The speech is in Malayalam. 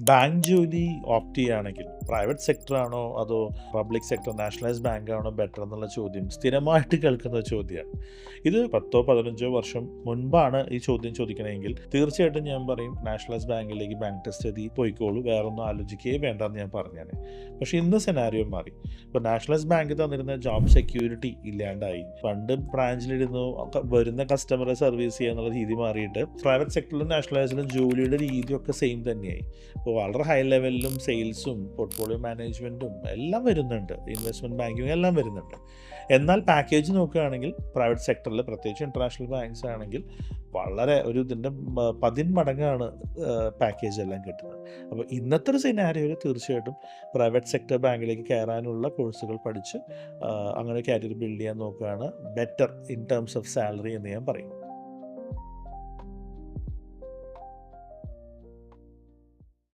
ബാങ്ക് ജോലി ഓപ്റ്റ് ചെയ്യുകയാണെങ്കിൽ പ്രൈവറ്റ് സെക്ടറാണോ അതോ പബ്ലിക് സെക്ടർ നാഷണലൈസ്ഡ് ബാങ്കാണോ ബെറ്റർ എന്നുള്ള ചോദ്യം സ്ഥിരമായിട്ട് കേൾക്കുന്ന ചോദ്യമാണ്. ഇത് 10-15 വർഷം മുൻപാണ് ഈ ചോദ്യം ചോദിക്കണമെങ്കിൽ തീർച്ചയായിട്ടും ഞാൻ പറയും നാഷണലൈസ്ഡ് ബാങ്കിലേക്ക് ബാങ്ക് ടെസ്റ്റ് എഴുതി പോയിക്കോളൂ, വേറൊന്നും ആലോചിക്കുകയേ വേണ്ടെന്ന് ഞാൻ പറഞ്ഞാണ്. പക്ഷേ ഇന്ന് സെനാരിയോ മാറി. ഇപ്പോൾ നാഷണലൈസ്ഡ് ബാങ്ക് തന്നിരുന്ന ജോബ് സെക്യൂരിറ്റി ഇല്ലാണ്ടായി. പണ്ട് ബ്രാഞ്ചിലിരുന്നു വരുന്ന കസ്റ്റമറെ സർവീസ് ചെയ്യുക എന്നുള്ള രീതി മാറിയിട്ട് പ്രൈവറ്റ് സെക്ടറിലും നാഷണലൈസിലും ജോലിയുടെ രീതിയൊക്കെ സെയിം തന്നെയായി. ഇപ്പോൾ വളരെ ഹൈ ലെവലിലും സെയിൽസും പോർട്ട്ഫോളിയോ മാനേജ്മെൻറ്റും എല്ലാം വരുന്നുണ്ട്, ഇൻവെസ്റ്റ്മെൻറ്റ് ബാങ്കിങ്ങും എല്ലാം വരുന്നുണ്ട്. എന്നാൽ പാക്കേജ് നോക്കുകയാണെങ്കിൽ പ്രൈവറ്റ് സെക്ടറിൽ പ്രത്യേകിച്ച് ഇൻ്റർനാഷണൽ ബാങ്ക്സ് ആണെങ്കിൽ വളരെ ഒരു ഇതിൻ്റെ 10 മടങ്ങാണ് പാക്കേജ് എല്ലാം കിട്ടുന്നത്. അപ്പോൾ ഇന്നത്തെ ഒരു സിനാരിയോയിൽ തീർച്ചയായിട്ടും പ്രൈവറ്റ് സെക്ടർ ബാങ്കിലേക്ക് കയറാനുള്ള കോഴ്സുകൾ പഠിച്ച് അങ്ങനെ കരിയർ ബിൽഡ് ചെയ്യാൻ നോക്കുകയാണ് better in terms of salary എന്ന് ഞാൻ പറയും.